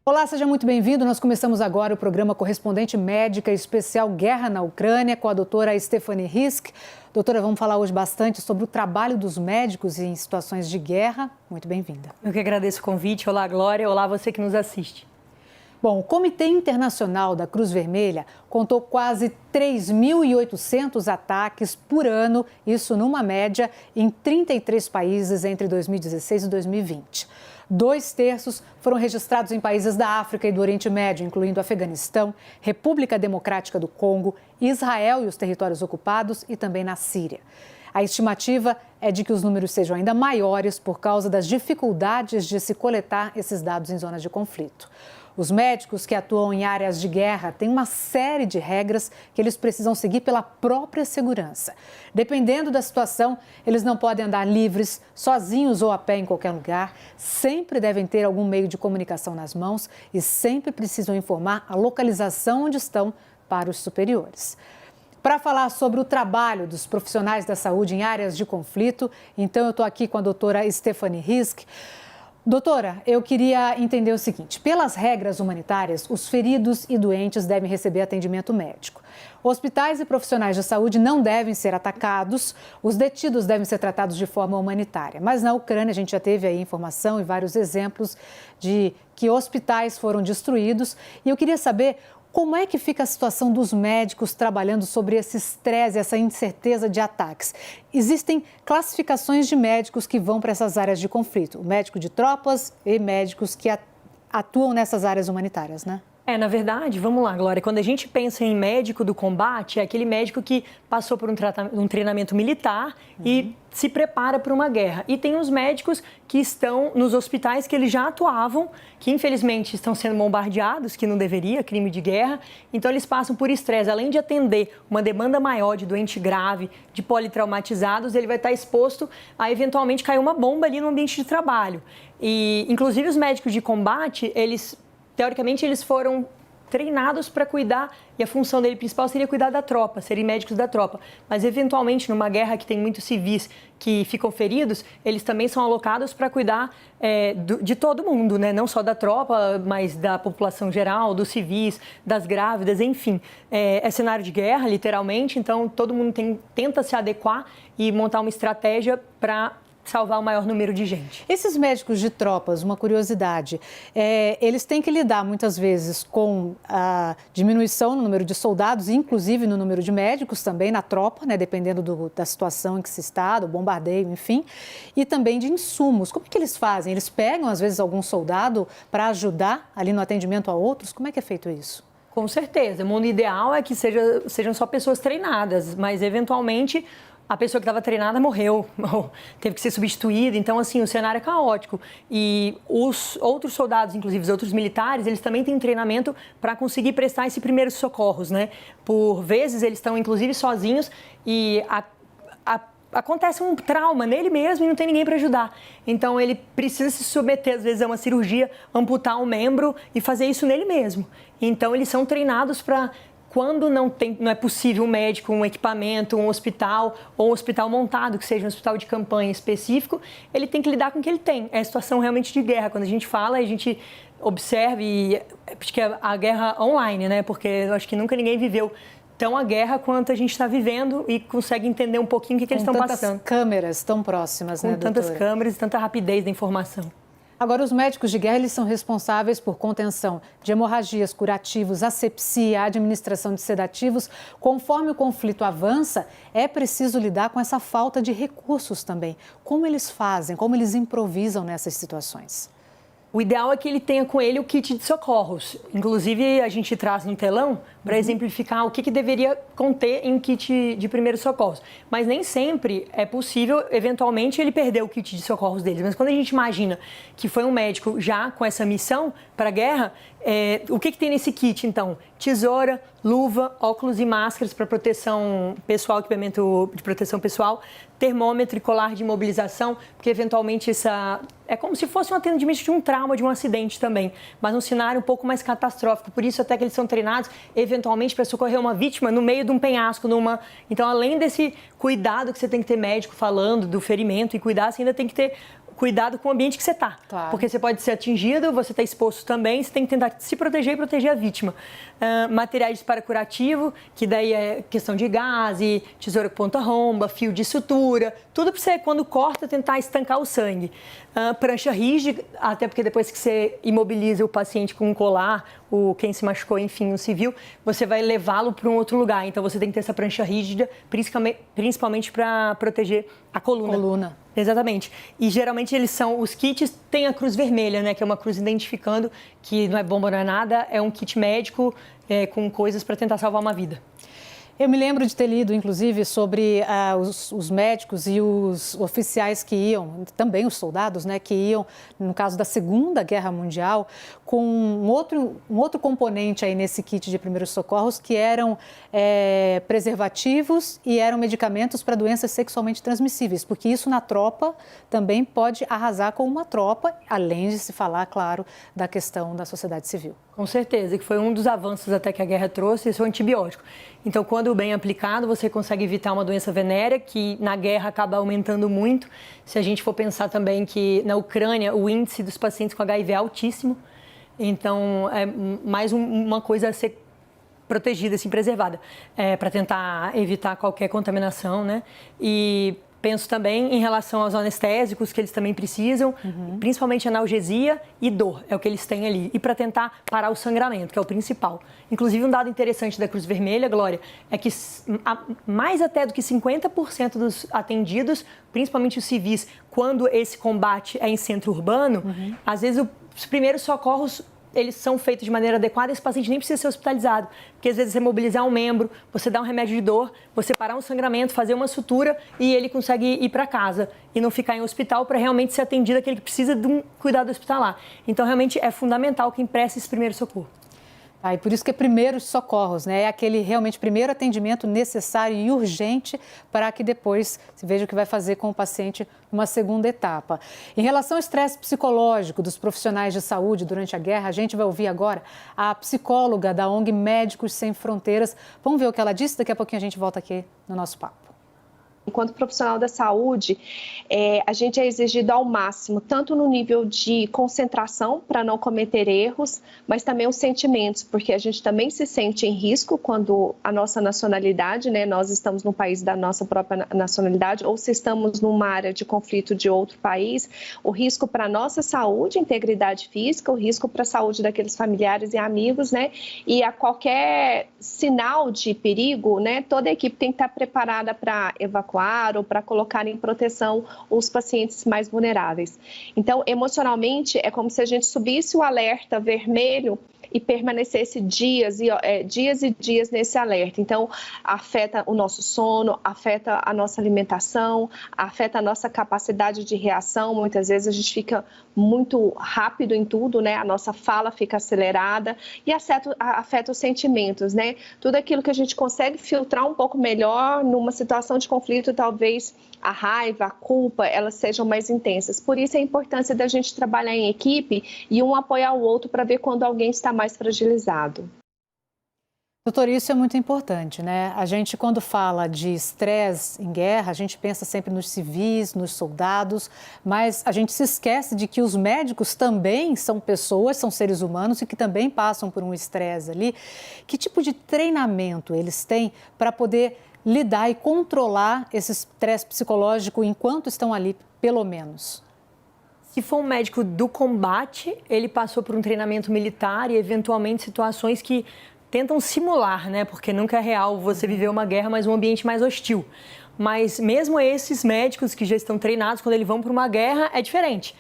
Olá, seja muito bem-vindo. Nós começamos agora o programa Correspondente Médica Especial Guerra na Ucrânia com a doutora Stephanie Hisk. Doutora, vamos falar hoje bastante sobre o trabalho dos médicos em situações de guerra. Muito bem-vinda. Eu que agradeço o convite. Olá, Glória. Olá, você que nos assiste. Bom, o Comitê Internacional da Cruz Vermelha contou quase 3.800 ataques por ano, isso numa média, em 33 países entre 2016 e 2020. 2/3 foram registrados em países da África e do Oriente Médio, incluindo Afeganistão, República Democrática do Congo, Israel e os territórios ocupados e também na Síria. A estimativa é de que os números sejam ainda maiores por causa das dificuldades de se coletar esses dados em zonas de conflito. Os médicos que atuam em áreas de guerra têm uma série de regras que eles precisam seguir pela própria segurança. Dependendo da situação, eles não podem andar livres, sozinhos ou a pé em qualquer lugar, sempre devem ter algum meio de comunicação nas mãos e sempre precisam informar a localização onde estão para os superiores. Para falar sobre o trabalho dos profissionais da saúde em áreas de conflito, então eu estou aqui com a doutora Stephanie Hisk. Doutora, eu queria entender o seguinte: pelas regras humanitárias, os feridos e doentes devem receber atendimento médico. Hospitais e profissionais de saúde não devem ser atacados, os detidos devem ser tratados de forma humanitária. Mas na Ucrânia a gente já teve aí informação e vários exemplos de que hospitais foram destruídos. E eu queria saber como é que fica a situação dos médicos trabalhando sobre esse estresse, essa incerteza de ataques? Existem classificações de médicos que vão para essas áreas de conflito, o médico de tropas e médicos que atuam nessas áreas humanitárias, né? Na verdade, vamos lá, Glória, quando a gente pensa em médico do combate, é aquele médico que passou por um treinamento militar e se prepara para uma guerra. E tem os médicos que estão nos hospitais que eles já atuavam, que infelizmente estão sendo bombardeados, que não deveria, crime de guerra. Então eles passam por estresse. Além de atender uma demanda maior de doente grave, de politraumatizados, ele vai estar exposto a eventualmente cair uma bomba ali no ambiente de trabalho. E inclusive os médicos de combate, teoricamente, eles foram treinados para cuidar, e a função dele principal seria cuidar da tropa, serem médicos da tropa. Mas, eventualmente, numa guerra que tem muitos civis que ficam feridos, eles também são alocados para cuidar de todo mundo, né? Não só da tropa, mas da população geral, dos civis, das grávidas, enfim. É cenário de guerra, literalmente, então todo mundo tenta se adequar e montar uma estratégia para salvar o maior número de gente. Esses médicos de tropas, uma curiosidade, eles têm que lidar muitas vezes com a diminuição no número de soldados, inclusive no número de médicos também na tropa, né, dependendo da situação em que se está, do bombardeio, enfim, e também de insumos. Como é que eles fazem? Eles pegam, às vezes, algum soldado para ajudar ali no atendimento a outros? Como é que é feito isso? Com certeza. O mundo ideal é que sejam só pessoas treinadas, mas, eventualmente, a pessoa que estava treinada morreu, teve que ser substituída. Então, assim, o cenário é caótico. E os outros soldados, inclusive os outros militares, eles também têm treinamento para conseguir prestar esses primeiros socorros, né? Por vezes, eles estão, inclusive, sozinhos e acontece um trauma nele mesmo e não tem ninguém para ajudar. Então, ele precisa se submeter, às vezes, a uma cirurgia, amputar um membro e fazer isso nele mesmo. Então, eles são treinados para, quando não é possível um médico, um equipamento, um hospital ou um hospital montado, que seja um hospital de campanha específico, ele tem que lidar com o que ele tem. É a situação realmente de guerra. Quando a gente fala, a gente observa, e acho que é a guerra online, né? Porque eu acho que nunca ninguém viveu tão a guerra quanto a gente está vivendo e consegue entender um pouquinho o que eles estão passando. Com tantas câmeras tão próximas, né, doutora? Com tantas câmeras e tanta rapidez da informação. Agora, os médicos de guerra, eles são responsáveis por contenção de hemorragias, curativos, asepsia, administração de sedativos. Conforme o conflito avança, é preciso lidar com essa falta de recursos também. Como eles fazem, como eles improvisam nessas situações? O ideal é que ele tenha com ele o kit de socorros. Inclusive, a gente traz no telão para exemplificar o que deveria conter em um kit de primeiros socorros. Mas nem sempre é possível, eventualmente, ele perder o kit de socorros dele. Mas quando a gente imagina que foi um médico já com essa missão para a guerra, o que tem nesse kit, então? Tesoura, luva, óculos e máscaras para proteção pessoal, equipamento de proteção pessoal, termômetro e colar de imobilização, porque eventualmente é como se fosse um atendimento de um trauma, de um acidente também, mas um cenário um pouco mais catastrófico. Por isso até que eles são treinados eventualmente para socorrer uma vítima no meio de um penhasco, Então, além desse cuidado que você tem que ter médico falando do ferimento e cuidar, você ainda tem que ter cuidado com o ambiente que você está. Claro. Porque você pode ser atingido, você está exposto também, você tem que tentar se proteger e proteger a vítima. Materiais para curativo, que daí é questão de gás, tesoura com ponta-romba, fio de sutura, tudo para você, quando corta, tentar estancar o sangue. Prancha rígida, até porque depois que você imobiliza o paciente com um colar, quem se machucou, enfim, um civil, você vai levá-lo para um outro lugar. Então, você tem que ter essa prancha rígida, principalmente para proteger a coluna. Exatamente. E geralmente os kits têm a cruz vermelha, né? Que é uma cruz identificando que não é bomba, não é nada, é um kit médico com coisas para tentar salvar uma vida. Eu me lembro de ter lido, inclusive, sobre os médicos e os oficiais que iam, também os soldados, né, que iam, no caso da Segunda Guerra Mundial, com um outro componente aí nesse kit de primeiros socorros, que eram preservativos e eram medicamentos para doenças sexualmente transmissíveis, porque isso na tropa também pode arrasar com uma tropa, além de se falar, claro, da questão da sociedade civil. Com certeza, que foi um dos avanços até que a guerra trouxe, esse é o antibiótico. Então, quando bem aplicado, você consegue evitar uma doença venérea, que na guerra acaba aumentando muito. Se a gente for pensar também que na Ucrânia o índice dos pacientes com HIV é altíssimo, então é mais uma coisa a ser protegida, assim, preservada, para tentar evitar qualquer contaminação, né? E penso também em relação aos anestésicos, que eles também precisam, principalmente analgesia e dor, é o que eles têm ali. E para tentar parar o sangramento, que é o principal. Inclusive, um dado interessante da Cruz Vermelha, Glória, é que mais até do que 50% dos atendidos, principalmente os civis, quando esse combate é em centro urbano, às vezes os primeiros socorros eles são feitos de maneira adequada, esse paciente nem precisa ser hospitalizado. Porque às vezes você mobilizar um membro, você dá um remédio de dor, você parar um sangramento, fazer uma sutura e ele consegue ir para casa e não ficar em hospital para realmente ser atendido aquele que precisa de um cuidado hospitalar. Então, realmente é fundamental quem presta esse primeiro socorro. E por isso que é primeiros socorros, né? É aquele realmente primeiro atendimento necessário e urgente para que depois se veja o que vai fazer com o paciente numa segunda etapa. Em relação ao estresse psicológico dos profissionais de saúde durante a guerra, a gente vai ouvir agora a psicóloga da ONG Médicos Sem Fronteiras. Vamos ver o que ela disse? Daqui a pouquinho a gente volta aqui no nosso papo. Enquanto profissional da saúde, a gente é exigido ao máximo, tanto no nível de concentração para não cometer erros, mas também os sentimentos, porque a gente também se sente em risco quando a nossa nacionalidade, né, nós estamos no país da nossa própria nacionalidade, ou se estamos numa área de conflito de outro país, o risco para a nossa saúde, integridade física, o risco para a saúde daqueles familiares e amigos, né, e a qualquer sinal de perigo, né, toda a equipe tem que estar preparada para evacuar ou para colocar em proteção os pacientes mais vulneráveis. Então, emocionalmente, é como se a gente subisse o alerta vermelho e permanecesse dias e dias nesse alerta. Então, afeta o nosso sono, afeta a nossa alimentação, afeta a nossa capacidade de reação. Muitas vezes a gente fica muito rápido em tudo, né? A nossa fala fica acelerada e afeta os sentimentos, né? Tudo aquilo que a gente consegue filtrar um pouco melhor numa situação de conflito, talvez a raiva, a culpa, elas sejam mais intensas. Por isso a importância da gente trabalhar em equipe e um apoiar o outro para ver quando alguém está mais fragilizado. Doutor, isso é muito importante, né? A gente, quando fala de estresse em guerra, a gente pensa sempre nos civis, nos soldados, mas a gente se esquece de que os médicos também são pessoas, são seres humanos e que também passam por um estresse ali. Que tipo de treinamento eles têm para poder lidar e controlar esse estresse psicológico enquanto estão ali, pelo menos? Se for um médico do combate, ele passou por um treinamento militar e, eventualmente, situações que tentam simular, né? Porque nunca é real você viver uma guerra, mas um ambiente mais hostil. Mas mesmo esses médicos que já estão treinados, quando eles vão para uma guerra, é diferente.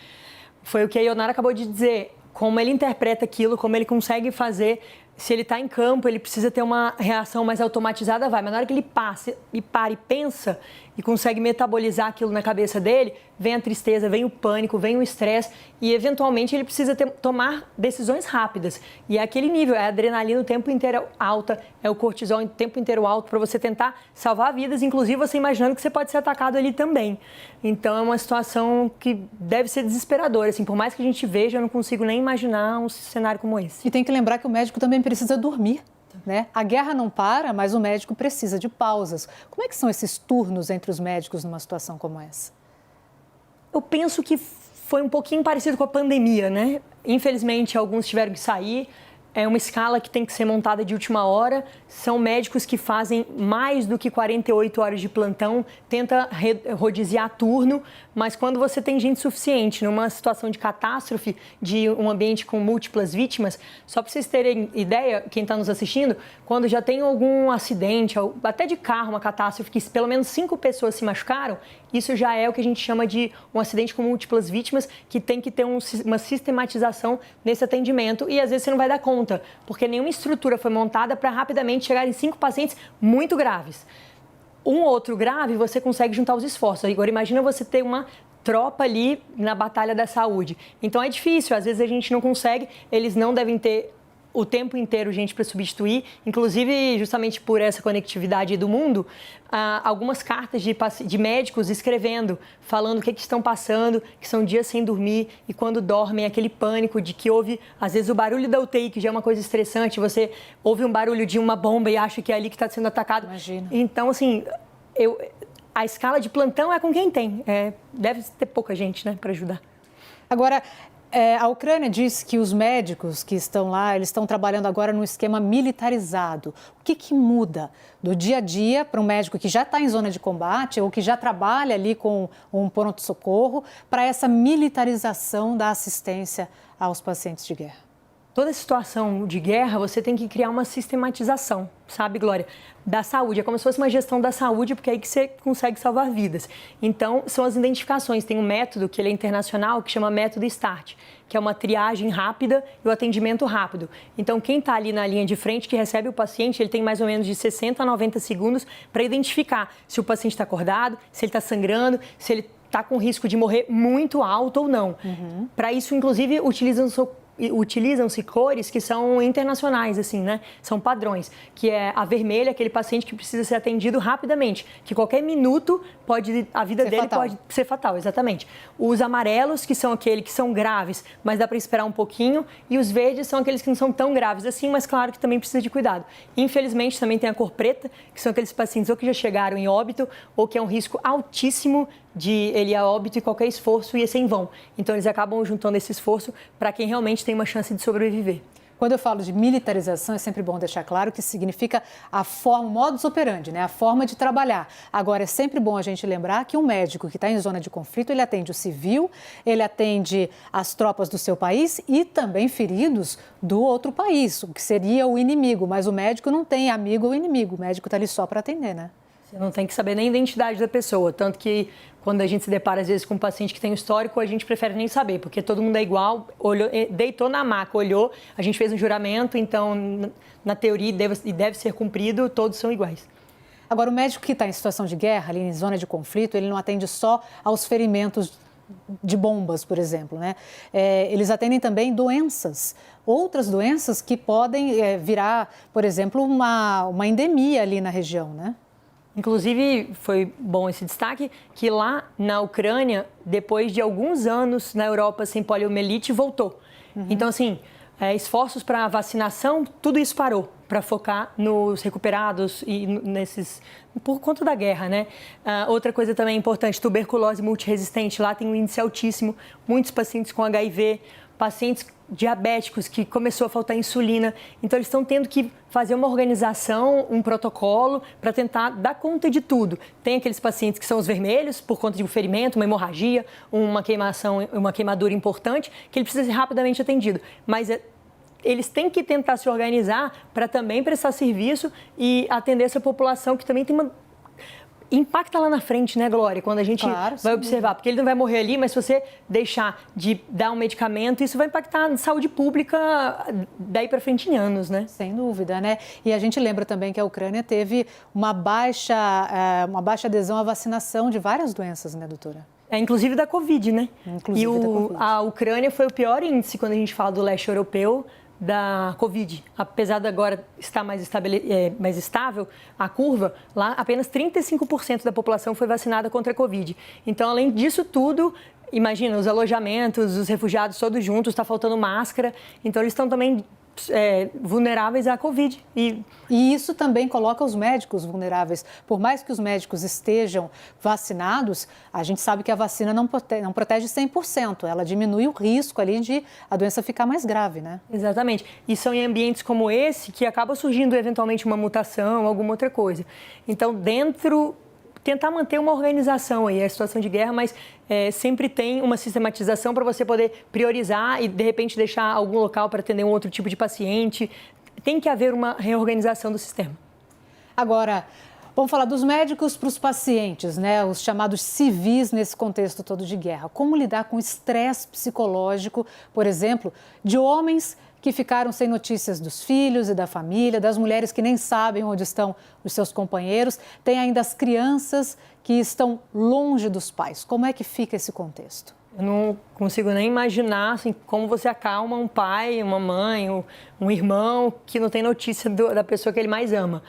Foi o que a Ionara acabou de dizer. Como ele interpreta aquilo, como ele consegue fazer. Se ele está em campo, ele precisa ter uma reação mais automatizada, vai. Mas na hora que ele passa e para e pensa e consegue metabolizar aquilo na cabeça dele, vem a tristeza, vem o pânico, vem o estresse e, eventualmente, ele precisa tomar decisões rápidas. E é aquele nível, é a adrenalina o tempo inteiro alta, é o cortisol o tempo inteiro alto para você tentar salvar vidas, inclusive você imaginando que você pode ser atacado ali também. Então, é uma situação que deve ser desesperadora. Assim, por mais que a gente veja, eu não consigo nem imaginar um cenário como esse. E tem que lembrar que o médico também precisa dormir, né? A guerra não para, mas o médico precisa de pausas. Como é que são esses turnos entre os médicos numa situação como essa? Eu penso que foi um pouquinho parecido com a pandemia, né? Infelizmente, alguns tiveram que sair. É uma escala que tem que ser montada de última hora. São médicos que fazem mais do que 48 horas de plantão, tenta rodiziar turno, mas quando você tem gente suficiente numa situação de catástrofe, de um ambiente com múltiplas vítimas, só para vocês terem ideia, quem está nos assistindo, quando já tem algum acidente, até de carro, uma catástrofe, que pelo menos 5 pessoas se machucaram, isso já é o que a gente chama de um acidente com múltiplas vítimas, que tem que ter uma sistematização nesse atendimento e às vezes você não vai dar conta, porque nenhuma estrutura foi montada para rapidamente chegar em 5 pacientes muito graves. Um outro grave, você consegue juntar os esforços. Agora, imagina você ter uma tropa ali na batalha da saúde. Então, é difícil, às vezes a gente não consegue, eles não devem ter o tempo inteiro gente para substituir, inclusive justamente por essa conectividade do mundo, algumas cartas de médicos escrevendo, falando o que estão passando, que são dias sem dormir e quando dormem aquele pânico de que houve, às vezes, o barulho da UTI, que já é uma coisa estressante, você ouve um barulho de uma bomba e acha que é ali que está sendo atacado. Imagina. Então, assim, a escala de plantão é com quem tem, deve ter pouca gente, né, para ajudar. Agora, a Ucrânia diz que os médicos que estão lá, eles estão trabalhando agora num esquema militarizado. O que muda do dia a dia para um médico que já está em zona de combate ou que já trabalha ali com um pronto-socorro para essa militarização da assistência aos pacientes de guerra? Toda situação de guerra, você tem que criar uma sistematização, sabe, Glória? Da saúde. É como se fosse uma gestão da saúde, porque é aí que você consegue salvar vidas. Então, são as identificações. Tem um método, que ele é internacional, que chama método START, que é uma triagem rápida e o atendimento rápido. Então, quem está ali na linha de frente, que recebe o paciente, ele tem mais ou menos de 60 a 90 segundos para identificar se o paciente está acordado, se ele está sangrando, se ele está com risco de morrer muito alto ou não. Para isso, inclusive, utilizam-se cores que são internacionais, assim, né? São padrões, que é a vermelha, aquele paciente que precisa ser atendido rapidamente, que qualquer minuto a vida dele pode ser fatal, exatamente. Os amarelos, que são aqueles que são graves, mas dá para esperar um pouquinho, e os verdes são aqueles que não são tão graves assim, mas claro que também precisa de cuidado. Infelizmente, também tem a cor preta, que são aqueles pacientes ou que já chegaram em óbito, ou que é um risco altíssimo de ele ir a óbito e qualquer esforço ia ser em vão. Então, eles acabam juntando esse esforço para quem realmente tem uma chance de sobreviver. Quando eu falo de militarização, é sempre bom deixar claro que significa o modus operandi, né? A forma de trabalhar. Agora, é sempre bom a gente lembrar que um médico que está em zona de conflito, ele atende o civil, ele atende as tropas do seu país e também feridos do outro país, o que seria o inimigo. Mas o médico não tem amigo ou inimigo, o médico está ali só para atender, né? Você não tem que saber nem a identidade da pessoa, tanto que quando a gente se depara, às vezes, com um paciente que tem um histórico, a gente prefere nem saber, porque todo mundo é igual, olhou, deitou na maca, olhou, a gente fez um juramento, então, na teoria, deve ser cumprido, todos são iguais. Agora, o médico que está em situação de guerra, ali em zona de conflito, ele não atende só aos ferimentos de bombas, por exemplo, né? Eles atendem também doenças, outras doenças que podem virar, por exemplo, uma endemia ali na região, né? Inclusive, foi bom esse destaque, que lá na Ucrânia, depois de alguns anos na Europa sem poliomielite, voltou. Então, assim, esforços para vacinação, tudo isso parou para focar nos recuperados e por conta da guerra, né? Outra coisa também importante, tuberculose multiresistente, lá tem um índice altíssimo, muitos pacientes com HIV, pacientes diabéticos que começou a faltar insulina. Então, eles estão tendo que fazer uma organização, um protocolo para tentar dar conta de tudo. Tem aqueles pacientes que são os vermelhos, por conta de um ferimento, uma hemorragia, uma queimadura importante, que ele precisa ser rapidamente atendido. Mas eles têm que tentar se organizar para também prestar serviço e atender essa população que também tem impacta lá na frente, né, Glória? Quando a gente vai observar, porque ele não vai morrer ali, mas se você deixar de dar um medicamento, isso vai impactar na saúde pública daí para frente em anos, né? Sem dúvida, né? E a gente lembra também que a Ucrânia teve uma baixa adesão à vacinação de várias doenças, né, doutora? Inclusive da Covid, né? A Ucrânia foi o pior índice quando a gente fala do leste europeu da Covid. Apesar de agora estar mais estável a curva, lá apenas 35% da população foi vacinada contra a Covid. Então, além disso tudo, imagina, os alojamentos, os refugiados todos juntos, está faltando máscara. Então, eles estão também vulneráveis à Covid. E isso também coloca os médicos vulneráveis. Por mais que os médicos estejam vacinados, a gente sabe que a vacina não protege 100%. Ela diminui o risco ali de a doença ficar mais grave, né? Exatamente. E são em ambientes como esse que acaba surgindo eventualmente uma mutação, alguma outra coisa. Então, tentar manter uma organização aí, a situação de guerra, mas sempre tem uma sistematização para você poder priorizar e, de repente, deixar algum local para atender um outro tipo de paciente. Tem que haver uma reorganização do sistema. Agora, vamos falar dos médicos para os pacientes, né? Os chamados civis nesse contexto todo de guerra. Como lidar com o estresse psicológico, por exemplo, de homens que ficaram sem notícias dos filhos e da família, das mulheres que nem sabem onde estão os seus companheiros, tem ainda as crianças que estão longe dos pais. Como é que fica esse contexto? Eu não consigo nem imaginar assim, como você acalma um pai, uma mãe, um irmão que não tem notícia da pessoa que ele mais ama.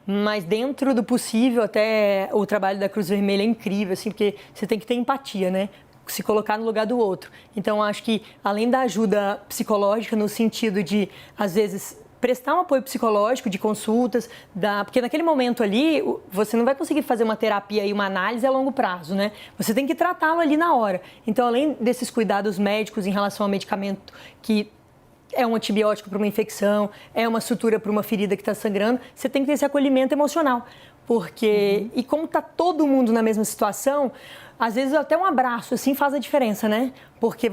Mas dentro do possível, até o trabalho da Cruz Vermelha é incrível, assim, porque você tem que ter empatia, né? Se colocar no lugar do outro. Então, acho que, além da ajuda psicológica, no sentido de, às vezes, prestar um apoio psicológico de consultas, porque naquele momento ali, você não vai conseguir fazer uma terapia e uma análise a longo prazo, né? Você tem que tratá-lo ali na hora. Então, além desses cuidados médicos em relação ao medicamento que é um antibiótico para uma infecção, é uma sutura para uma ferida que está sangrando, você tem que ter esse acolhimento emocional. Porque, e como está todo mundo na mesma situação, às vezes até um abraço assim faz a diferença, né? Porque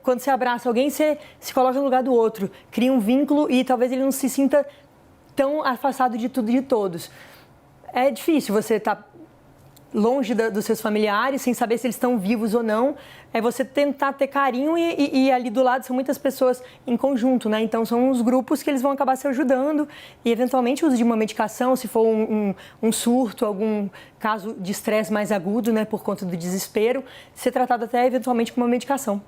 quando você abraça alguém, você se coloca no lugar do outro, cria um vínculo e talvez ele não se sinta tão afastado de tudo e de todos. É difícil você estar longe dos seus familiares, sem saber se eles estão vivos ou não, é você tentar ter carinho e ali do lado são muitas pessoas em conjunto, né? Então, são uns grupos que eles vão acabar se ajudando e, eventualmente, o uso de uma medicação, se for um surto, algum caso de estresse mais agudo, né, por conta do desespero, ser tratado até, eventualmente, com uma medicação.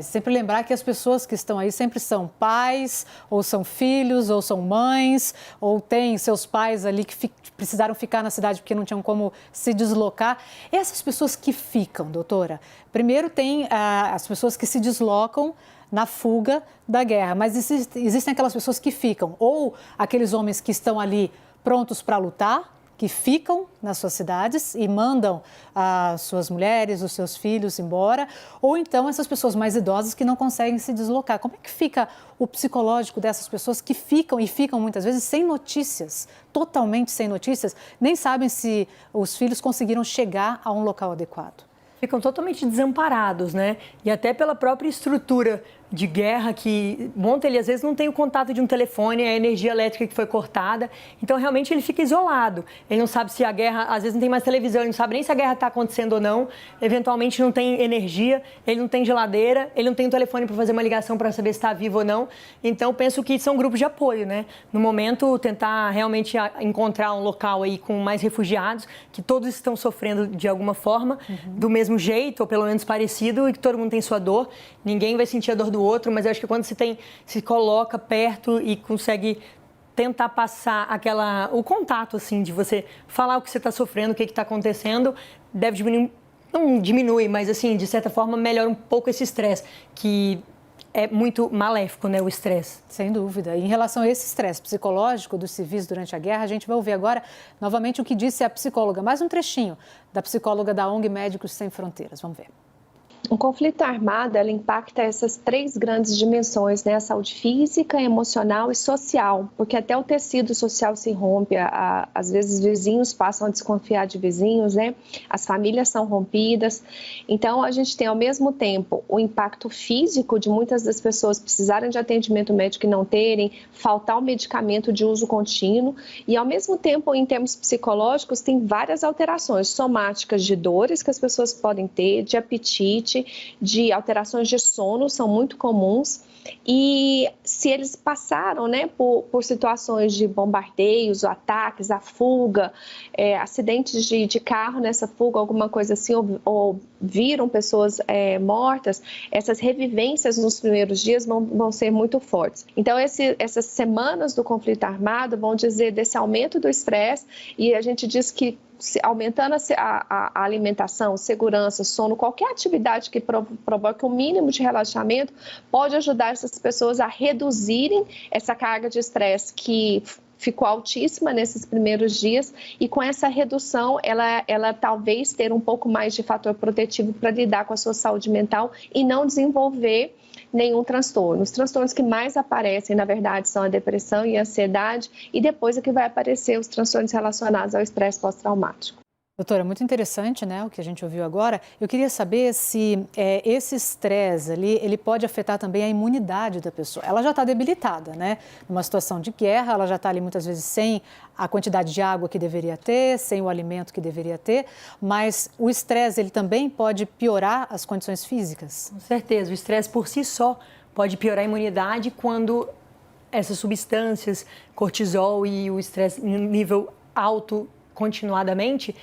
Sempre lembrar que as pessoas que estão aí sempre são pais, ou são filhos, ou são mães, ou têm seus pais ali que precisaram ficar na cidade porque não tinham como se deslocar. Essas pessoas que ficam, doutora, primeiro tem as pessoas que se deslocam na fuga da guerra, mas existem aquelas pessoas que ficam, ou aqueles homens que estão ali prontos para lutar, que ficam nas suas cidades e mandam as suas mulheres, os seus filhos embora, ou então essas pessoas mais idosas que não conseguem se deslocar. Como é que fica o psicológico dessas pessoas que ficam muitas vezes sem notícias, totalmente sem notícias, nem sabem se os filhos conseguiram chegar a um local adequado? Ficam totalmente desamparados, né? E até pela própria estrutura de guerra que monta, ele às vezes não tem o contato de um telefone, a energia elétrica que foi cortada, então realmente ele fica isolado. Ele não sabe se a guerra, às vezes não tem mais televisão, ele não sabe nem se a guerra está acontecendo ou não, eventualmente não tem energia, ele não tem geladeira, ele não tem um telefone para fazer uma ligação para saber se está vivo ou não. Então penso que são grupos de apoio, né? No momento, tentar realmente encontrar um local aí com mais refugiados, que todos estão sofrendo de alguma forma, do mesmo jeito, ou pelo menos parecido, e que todo mundo tem sua dor, ninguém vai sentir a dor do outro, mas eu acho que quando se coloca perto e consegue tentar passar o contato, assim, de você falar o que você está sofrendo, o que está acontecendo, deve diminuir, não diminui, mas, assim, de certa forma, melhora um pouco esse estresse, que é muito maléfico, né, o estresse. Sem dúvida. E em relação a esse estresse psicológico dos civis durante a guerra, a gente vai ouvir agora, novamente, o que disse a psicóloga, mais um trechinho da psicóloga da ONG Médicos Sem Fronteiras. Vamos ver. Um conflito armado, ela impacta essas três grandes dimensões, né? A saúde física, emocional e social, porque até o tecido social se rompe, às vezes vizinhos passam a desconfiar de vizinhos, né? As famílias são rompidas. Então, a gente tem, ao mesmo tempo, o impacto físico de muitas das pessoas precisarem de atendimento médico e não terem, faltar o medicamento de uso contínuo, e, ao mesmo tempo, em termos psicológicos, tem várias alterações somáticas de dores que as pessoas podem ter, de apetite, de alterações de sono, são muito comuns. E se eles passaram, né, por situações de bombardeios, ataques, a fuga, acidentes de carro nessa fuga, alguma coisa assim, ou viram pessoas mortas, essas revivências nos primeiros dias vão ser muito fortes. Então, essas semanas do conflito armado vão dizer desse aumento do estresse, e a gente diz que aumentando a alimentação, segurança, sono, qualquer atividade que provoque um mínimo de relaxamento, pode ajudar essas pessoas a reduzirem essa carga de estresse que ficou altíssima nesses primeiros dias, e com essa redução ela talvez ter um pouco mais de fator protetivo para lidar com a sua saúde mental e não desenvolver nenhum transtorno. Os transtornos que mais aparecem, na verdade, são a depressão e a ansiedade, e depois é que vai aparecer os transtornos relacionados ao estresse pós-traumático. Doutora, muito interessante, né, o que a gente ouviu agora. Eu queria saber se esse estresse ali, ele pode afetar também a imunidade da pessoa. Ela já está debilitada, né? Numa situação de guerra, ela já está ali muitas vezes sem a quantidade de água que deveria ter, sem o alimento que deveria ter, mas o estresse, ele também pode piorar as condições físicas? Com certeza, o estresse por si só pode piorar a imunidade quando essas substâncias, cortisol e o estresse em nível alto continuadamente,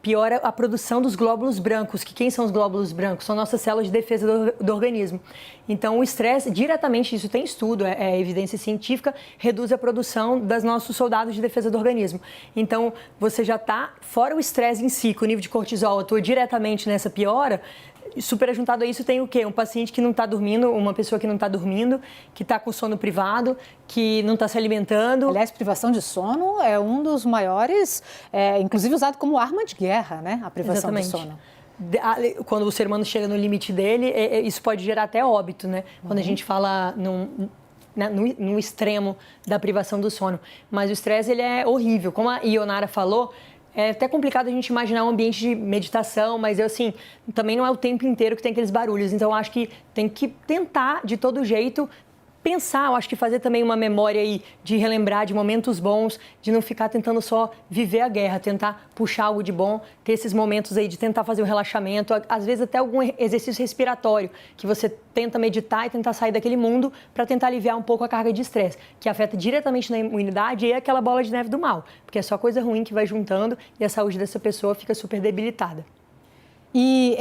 piora a produção dos glóbulos brancos, que quem são os glóbulos brancos? São nossas células de defesa do organismo. Então, o estresse, diretamente, isso tem estudo, é evidência científica, reduz a produção dos nossos soldados de defesa do organismo. Então, você já está, fora o estresse em si, que o nível de cortisol atua diretamente nessa piora, superajuntado a isso tem o quê? Um paciente que não está dormindo, uma pessoa que não está dormindo, que está com sono privado, que não está se alimentando. Aliás, privação de sono é um dos maiores, inclusive usado como arma de guerra, né? A privação de sono. Quando o ser humano chega no limite dele, isso pode gerar até óbito, né? Quando a gente fala no extremo da privação do sono. Mas o estresse, ele é horrível. Como a Ionara falou, é até complicado a gente imaginar um ambiente de meditação, mas assim, também não é o tempo inteiro que tem aqueles barulhos. Então, eu acho que tem que tentar, de todo jeito, pensar, eu acho que fazer também uma memória aí de relembrar de momentos bons, de não ficar tentando só viver a guerra, tentar puxar algo de bom, ter esses momentos aí de tentar fazer um relaxamento, às vezes até algum exercício respiratório, que você tenta meditar e tentar sair daquele mundo para tentar aliviar um pouco a carga de estresse, que afeta diretamente na imunidade e é aquela bola de neve do mal, porque é só coisa ruim que vai juntando e a saúde dessa pessoa fica super debilitada. E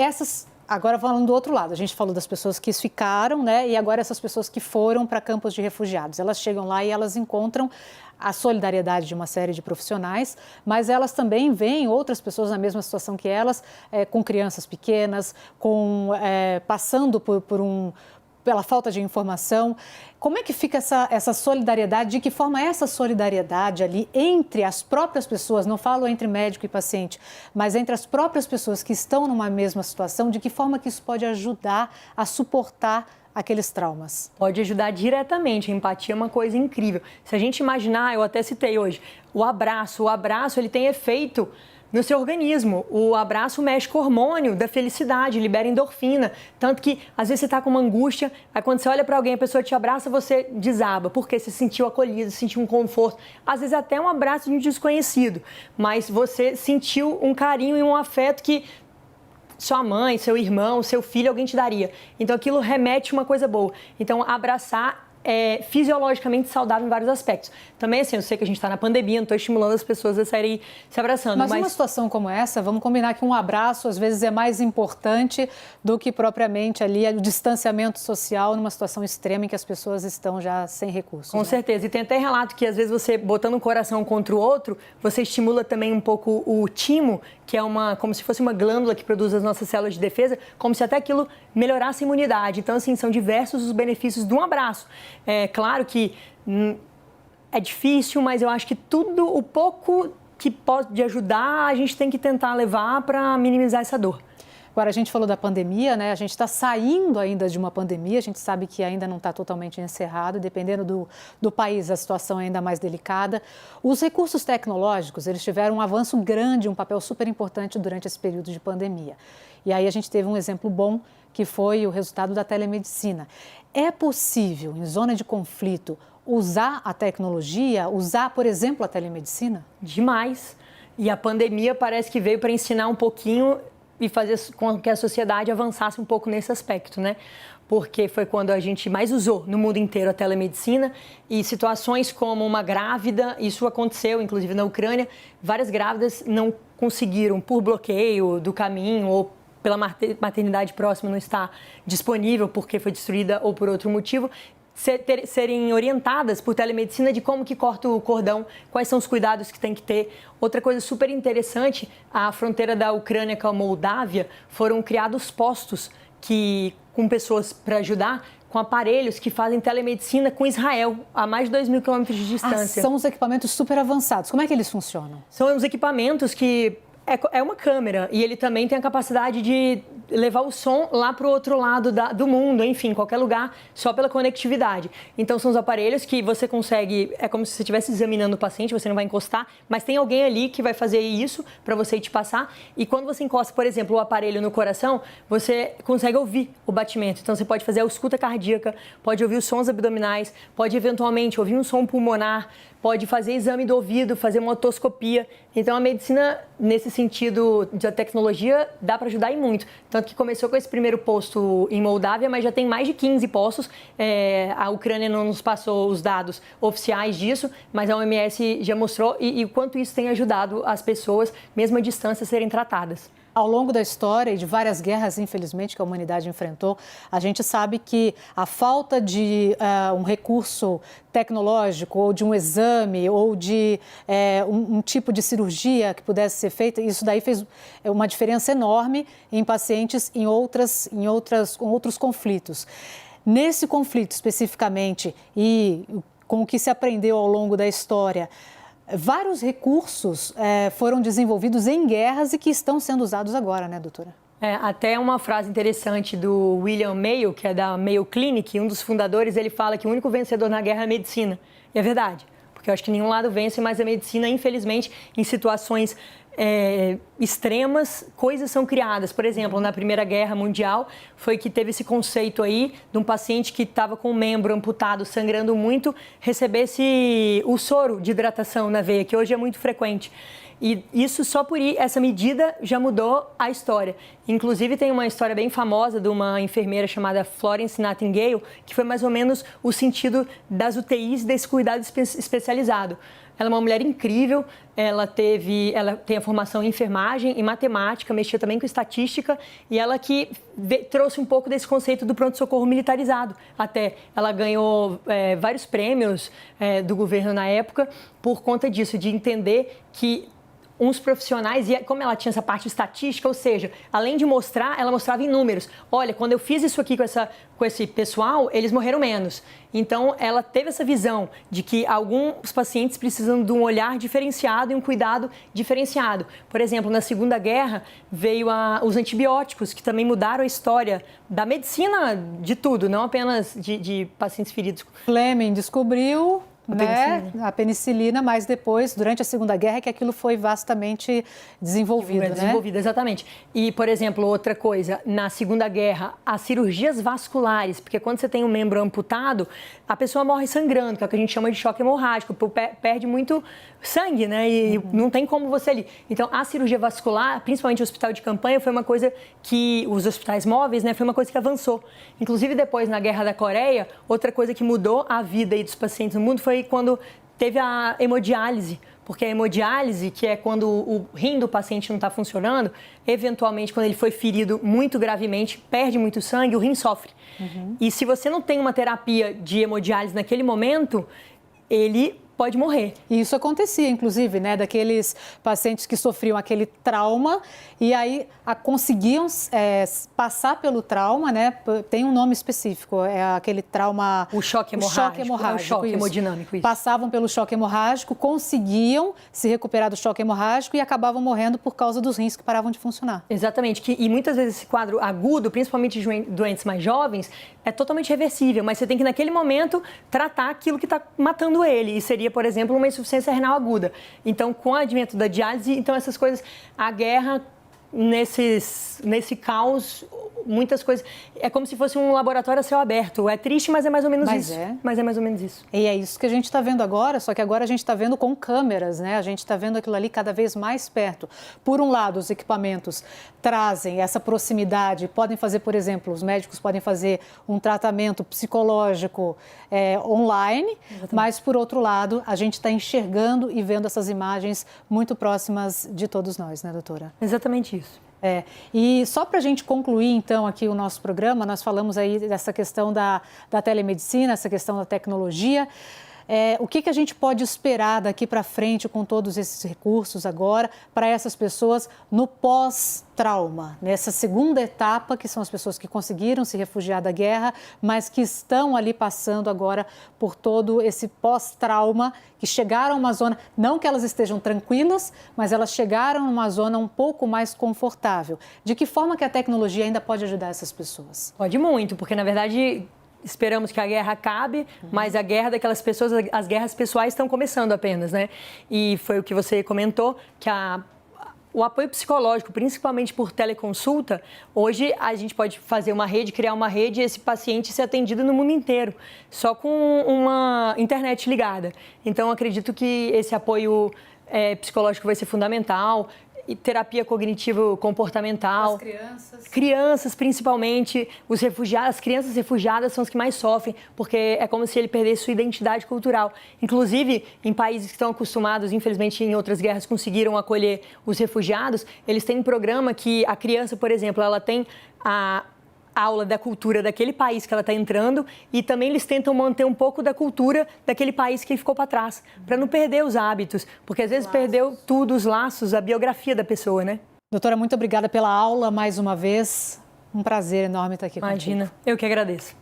agora falando do outro lado, a gente falou das pessoas que ficaram, né? E agora essas pessoas que foram para campos de refugiados. Elas chegam lá e elas encontram a solidariedade de uma série de profissionais, mas elas também veem outras pessoas na mesma situação que elas, com crianças pequenas, passando pela falta de informação. Como é que fica essa solidariedade? De que forma essa solidariedade ali entre as próprias pessoas, não falo entre médico e paciente, mas entre as próprias pessoas que estão numa mesma situação, de que forma que isso pode ajudar a suportar aqueles traumas? Pode ajudar diretamente, a empatia é uma coisa incrível. Se a gente imaginar, eu até citei hoje, o abraço ele tem efeito no seu organismo. O abraço mexe com o hormônio da felicidade, libera endorfina. Tanto que, às vezes, você está com uma angústia, aí quando você olha para alguém, a pessoa te abraça, você desaba, porque você se sentiu acolhido, sentiu um conforto. Às vezes, até um abraço de um desconhecido, mas você sentiu um carinho e um afeto que sua mãe, seu irmão, seu filho, alguém te daria. Então, aquilo remete uma coisa boa. Então, abraçar é fisiologicamente saudável em vários aspectos. Também, assim, eu sei que a gente está na pandemia, não estou estimulando as pessoas a saírem se abraçando. Mas numa situação como essa, vamos combinar que um abraço, às vezes, é mais importante do que propriamente ali o distanciamento social numa situação extrema em que as pessoas estão já sem recursos. Com certeza. E tem até relato que, às vezes, você botando um coração contra o outro, você estimula também um pouco o timo, que é como se fosse uma glândula que produz as nossas células de defesa, como se até aquilo melhorasse a imunidade. Então, assim, são diversos os benefícios de um abraço. É claro que é difícil, mas eu acho que o pouco que pode ajudar, a gente tem que tentar levar para minimizar essa dor. Agora, a gente falou da pandemia, né? A gente está saindo ainda de uma pandemia, a gente sabe que ainda não está totalmente encerrado, dependendo do país, a situação é ainda mais delicada. Os recursos tecnológicos, eles tiveram um avanço grande, um papel super importante durante esse período de pandemia. E aí a gente teve um exemplo bom, que foi o resultado da telemedicina. É possível, em zona de conflito, usar a tecnologia, usar, por exemplo, a telemedicina? Demais. E a pandemia parece que veio para ensinar um pouquinho e fazer com que a sociedade avançasse um pouco nesse aspecto, né? Porque foi quando a gente mais usou no mundo inteiro a telemedicina e situações como uma grávida, isso aconteceu inclusive na Ucrânia, várias grávidas não conseguiram, por bloqueio do caminho ou pela maternidade próxima não estar disponível porque foi destruída ou por outro motivo, serem orientadas por telemedicina de como que corta o cordão, quais são os cuidados que tem que ter. Outra coisa super interessante, a fronteira da Ucrânia com a Moldávia, foram criados postos com pessoas para ajudar, com aparelhos que fazem telemedicina com Israel, a mais de 2.000 quilômetros de distância. São os equipamentos super avançados. Como é que eles funcionam? São os equipamentos que é uma câmera e ele também tem a capacidade de levar o som lá para o outro lado do mundo, enfim, qualquer lugar, só pela conectividade. Então, são os aparelhos que você consegue, é como se você estivesse examinando o paciente, você não vai encostar, mas tem alguém ali que vai fazer isso para você te passar. E quando você encosta, por exemplo, o aparelho no coração, você consegue ouvir o batimento. Então, você pode fazer a ausculta cardíaca, pode ouvir os sons abdominais, pode eventualmente ouvir um som pulmonar, pode fazer exame do ouvido, fazer uma otoscopia. Então, a medicina, nesse sentido da tecnologia, dá para ajudar e muito. Tanto que começou com esse primeiro posto em Moldávia, mas já tem mais de 15 postos. A Ucrânia não nos passou os dados oficiais disso, mas a OMS já mostrou e o quanto isso tem ajudado as pessoas, mesmo à distância, a serem tratadas. Ao longo da história e de várias guerras, infelizmente, que a humanidade enfrentou, a gente sabe que a falta de um recurso tecnológico ou de um exame ou de um tipo de cirurgia que pudesse ser feita, isso daí fez uma diferença enorme em pacientes com outros conflitos. Nesse conflito especificamente e com o que se aprendeu ao longo da história, vários recursos foram desenvolvidos em guerras e que estão sendo usados agora, né, doutora? Até uma frase interessante do William Mayo, que é da Mayo Clinic, um dos fundadores, ele fala que o único vencedor na guerra é a medicina. E é verdade, porque eu acho que nenhum lado vence, mas a medicina, infelizmente, em situações extremas, coisas são criadas. Por exemplo, na Primeira Guerra Mundial, foi que teve esse conceito aí de um paciente que estava com o membro amputado, sangrando muito, recebesse o soro de hidratação na veia, que hoje é muito frequente. E isso só por essa medida já mudou a história. Inclusive, tem uma história bem famosa de uma enfermeira chamada Florence Nightingale, que foi mais ou menos o sentido das UTIs desse cuidado especializado. Ela é uma mulher incrível, ela tem a formação em enfermagem, em matemática, mexia também com estatística, e ela que trouxe um pouco desse conceito do pronto-socorro militarizado. Até ela ganhou vários prêmios do governo na época por conta disso, de entender que uns profissionais, e como ela tinha essa parte estatística, ou seja, além de mostrar, ela mostrava em números. Olha, quando eu fiz isso aqui com esse pessoal, eles morreram menos. Então, ela teve essa visão de que alguns pacientes precisam de um olhar diferenciado e um cuidado diferenciado. Por exemplo, na Segunda Guerra, veio os antibióticos, que também mudaram a história da medicina de tudo, não apenas de pacientes feridos. Fleming descobriu a penicilina, mas depois, durante a Segunda Guerra, é que aquilo foi vastamente desenvolvido, Desenvolvido, exatamente. E, por exemplo, outra coisa, na Segunda Guerra, as cirurgias vasculares, porque quando você tem um membro amputado, a pessoa morre sangrando, que é o que a gente chama de choque hemorrágico, perde muito sangue, né? E não tem como você ali. Então, a cirurgia vascular, principalmente o hospital de campanha, foi uma coisa que, os hospitais móveis, né, foi uma coisa que avançou. Inclusive, depois, na Guerra da Coreia, outra coisa que mudou a vida aí dos pacientes no mundo foi quando teve a hemodiálise, porque a hemodiálise, que é quando o rim do paciente não está funcionando, eventualmente, quando ele foi ferido muito gravemente, perde muito sangue, o rim sofre. E se você não tem uma terapia de hemodiálise naquele momento, ele pode morrer. E isso acontecia, inclusive, né, daqueles pacientes que sofriam aquele trauma e aí conseguiam passar pelo trauma, né? Tem um nome específico, é aquele trauma... O choque hemorrágico. O choque hemodinâmico, isso. Passavam pelo choque hemorrágico, conseguiam se recuperar do choque hemorrágico e acabavam morrendo por causa dos rins que paravam de funcionar. Exatamente. E muitas vezes esse quadro agudo, principalmente de doentes mais jovens, é totalmente reversível, mas você tem que, naquele momento, tratar aquilo que está matando ele. E seria, por exemplo, uma insuficiência renal aguda. Então, com o advento da diálise, então essas coisas, a guerra, nesse caos, muitas coisas, é como se fosse um laboratório a céu aberto. É triste, mas é mais ou menos isso. Mas é mais ou menos isso. E é isso que a gente está vendo agora, só que agora a gente está vendo com câmeras, né? A gente está vendo aquilo ali cada vez mais perto. Por um lado, os equipamentos trazem essa proximidade, podem fazer, por exemplo, os médicos podem fazer um tratamento psicológico online, mas, por outro lado, a gente está enxergando e vendo essas imagens muito próximas de todos nós, né, doutora? Exatamente isso. E só para a gente concluir, então, aqui o nosso programa, nós falamos aí dessa questão da telemedicina, essa questão da tecnologia. O que a gente pode esperar daqui para frente com todos esses recursos agora para essas pessoas no pós-trauma, nessa segunda etapa, que são as pessoas que conseguiram se refugiar da guerra, mas que estão ali passando agora por todo esse pós-trauma, que chegaram a uma zona, não que elas estejam tranquilas, mas elas chegaram a uma zona um pouco mais confortável. De que forma que a tecnologia ainda pode ajudar essas pessoas? Pode muito, porque na verdade esperamos que a guerra acabe, mas a guerra daquelas pessoas, as guerras pessoais estão começando apenas, né? E foi o que você comentou, que o apoio psicológico, principalmente por teleconsulta, hoje a gente pode fazer uma rede, criar uma rede e esse paciente ser atendido no mundo inteiro, só com uma internet ligada. Então, acredito que esse apoio psicológico vai ser fundamental. E terapia cognitivo-comportamental. As crianças. Crianças, principalmente. As crianças refugiadas são as que mais sofrem, porque é como se ele perdesse sua identidade cultural. Inclusive, em países que estão acostumados, infelizmente, em outras guerras, conseguiram acolher os refugiados, eles têm um programa que a criança, por exemplo, ela tem a aula da cultura daquele país que ela está entrando e também eles tentam manter um pouco da cultura daquele país que ficou para trás, para não perder os hábitos, porque às vezes perdeu tudo, os laços, a biografia da pessoa, né? Doutora, muito obrigada pela aula mais uma vez. Um prazer enorme estar aqui contigo. Imagina, eu que agradeço.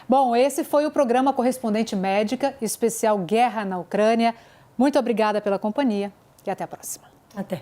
Bom, esse foi o programa Correspondente Médica, especial Guerra na Ucrânia. Muito obrigada pela companhia e até a próxima. Até.